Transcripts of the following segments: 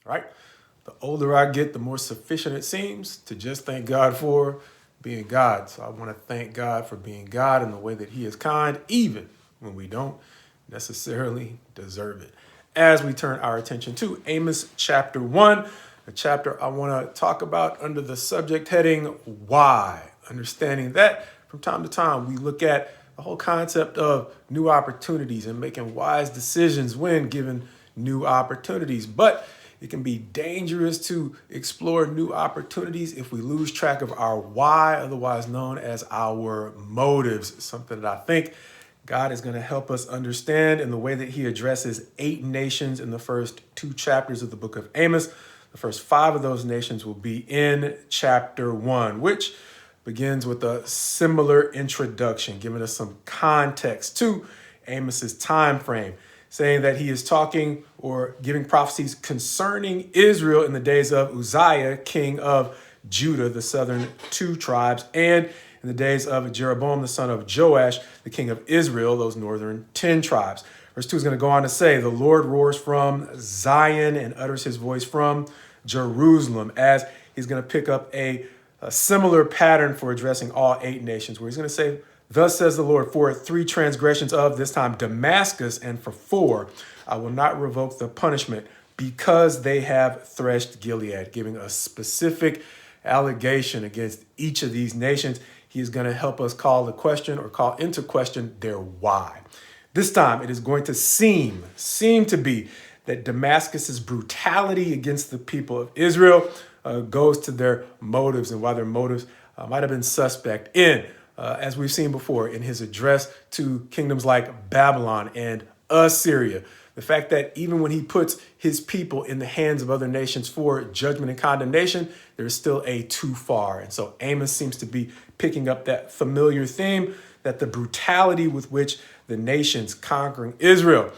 right? The older I get, the more sufficient it seems to just thank God for being God. So I want to thank God for being God in the way that he is kind, even when we don't necessarily deserve it. As we turn our attention to Amos chapter 1, a chapter I want to talk about under the subject heading, Why? Understanding that from time to time we look at the whole concept of new opportunities and making wise decisions when given new opportunities. But it can be dangerous to explore new opportunities if we lose track of our why, otherwise known as our motives, something that I think God is going to help us understand in the way that he addresses 8 nations in the first 2 chapters of the book of Amos. The first 5 of those nations will be in chapter 1, which begins with a similar introduction, giving us some context to Amos's time frame, saying that he is talking or giving prophecies concerning Israel in the days of Uzziah, king of Judah, the southern 2 tribes, and in the days of Jeroboam, the son of Joash, the king of Israel, those northern 10 tribes. Verse 2 is going to go on to say, the Lord roars from Zion and utters his voice from Jerusalem, as he's going to pick up a similar pattern for addressing all 8 nations, where he's going to say, thus says the Lord, for 3 transgressions of this time Damascus, and for 4, I will not revoke the punishment because they have threshed Gilead, giving a specific allegation against each of these nations. He is going to help us call into question their why. This time it is going to seem to be that Damascus's brutality against the people of Israel goes to their motives, and why their motives might have been suspect as we've seen before in his address to kingdoms like Babylon and Assyria. The fact that even when he puts his people in the hands of other nations for judgment and condemnation, there's still a too far. And so Amos seems to be picking up that familiar theme that the brutality with which the nations conquering Israel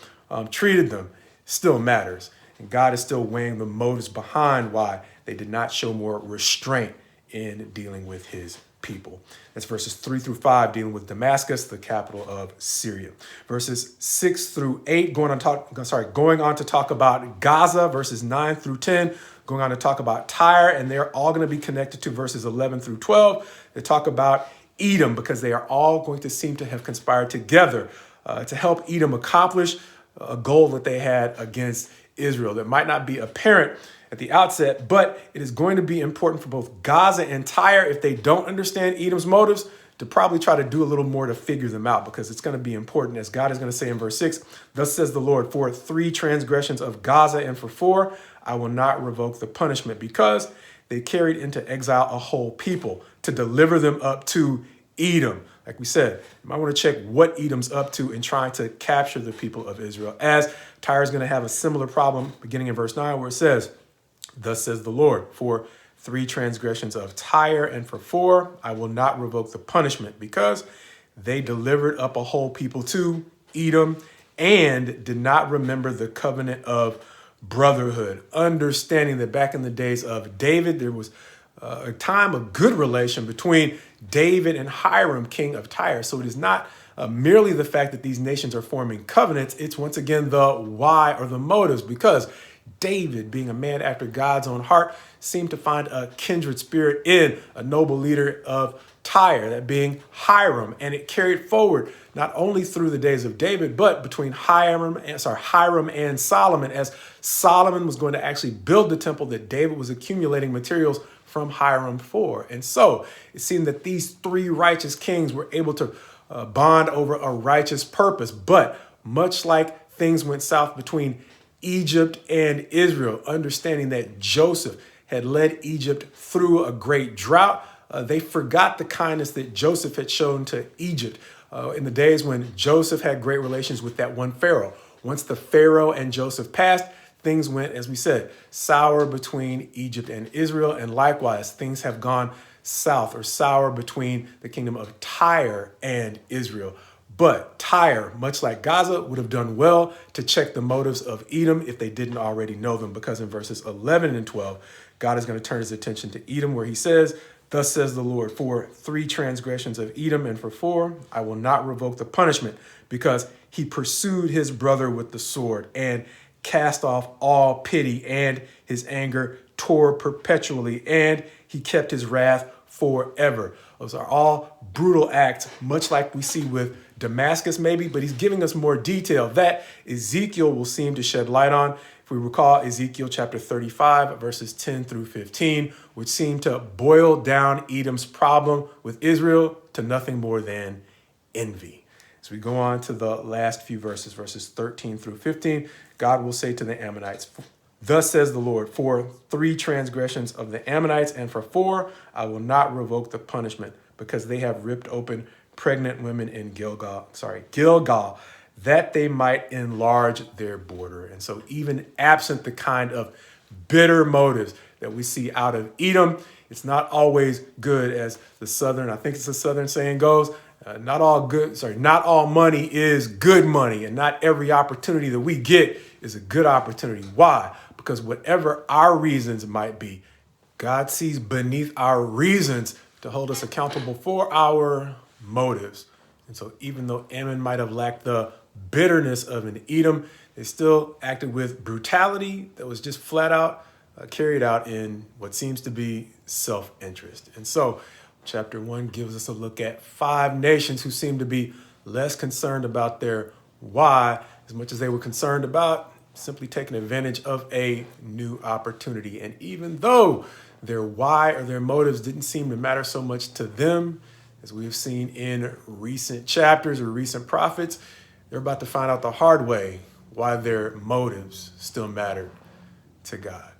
treated them still matters. And God is still weighing the motives behind why they did not show more restraint in dealing with his people. That's verses 3 through 5, dealing with Damascus, the capital of Syria. Verses 6 through 8, going on to talk about Gaza, verses 9 through 10, going on to talk about Tyre, and they're all going to be connected to verses 11 through 12. They talk about Edom, because they are all going to seem to have conspired together to help Edom accomplish a goal that they had against Israel that might not be apparent at the outset, but it is going to be important for both Gaza and Tyre, if they don't understand Edom's motives, to probably try to do a little more to figure them out, because it's going to be important, as God is going to say in verse 6, thus says the Lord, for 3 transgressions of Gaza and for 4, I will not revoke the punishment, because they carried into exile a whole people to deliver them up to Edom. Like we said, you might want to check what Edom's up to in trying to capture the people of Israel, as Tyre is going to have a similar problem beginning in verse 9, where it says, thus says the Lord, for 3 transgressions of Tyre and for 4, I will not revoke the punishment, because they delivered up a whole people to Edom and did not remember the covenant of brotherhood. Understanding that back in the days of David, there was a time of good relation between David and Hiram, king of Tyre. So it is not merely the fact that these nations are forming covenants. It's once again the why, or the motives, because David, being a man after God's own heart, seemed to find a kindred spirit in a noble leader of Tyre, that being Hiram. And it carried forward not only through the days of David, but between Hiram and Solomon, as Solomon was going to actually build the temple that David was accumulating materials from Hiram for. And so it seemed that these 3 righteous kings were able to bond over a righteous purpose. But much like things went south between Egypt and Israel, understanding that Joseph had led Egypt through a great drought, they forgot the kindness that Joseph had shown to Egypt in the days when Joseph had great relations with that one Pharaoh. Once the Pharaoh and Joseph passed, things went, as we said, sour between Egypt and Israel. And likewise, things have gone south or sour between the kingdom of Tyre and Israel. But Tyre, much like Gaza, would have done well to check the motives of Edom if they didn't already know them, because in verses 11 and 12, God is going to turn his attention to Edom, where he says, thus says the Lord, for 3 transgressions of Edom and for 4, I will not revoke the punishment, because he pursued his brother with the sword and cast off all pity, and his anger tore perpetually, and he kept his wrath forever. Those are all brutal acts, much like we see with Damascus maybe, but he's giving us more detail that Ezekiel will seem to shed light on. If we recall Ezekiel chapter 35, verses 10 through 15, which seem to boil down Edom's problem with Israel to nothing more than envy. As we go on to the last few verses, verses 13 through 15, God will say to the Ammonites, "Thus says the Lord, for 3 transgressions of the Ammonites, and for 4, I will not revoke the punishment, because they have ripped open pregnant women in Gilgal, that they might enlarge their border." And so even absent the kind of bitter motives that we see out of Edom, it's not always good, as the Southern, I think it's the Southern saying goes, not all money is good money, and not every opportunity that we get is a good opportunity. Why? Because whatever our reasons might be, God sees beneath our reasons to hold us accountable for our motives. And so even though Ammon might have lacked the bitterness of an Edom, they still acted with brutality that was just flat out carried out in what seems to be self-interest. And so chapter 1 gives us a look at 5 nations who seem to be less concerned about their why as much as they were concerned about simply taking advantage of a new opportunity. And even though their why or their motives didn't seem to matter so much to them, as we've seen in recent chapters or recent prophets, they're about to find out the hard way why their motives still mattered to God.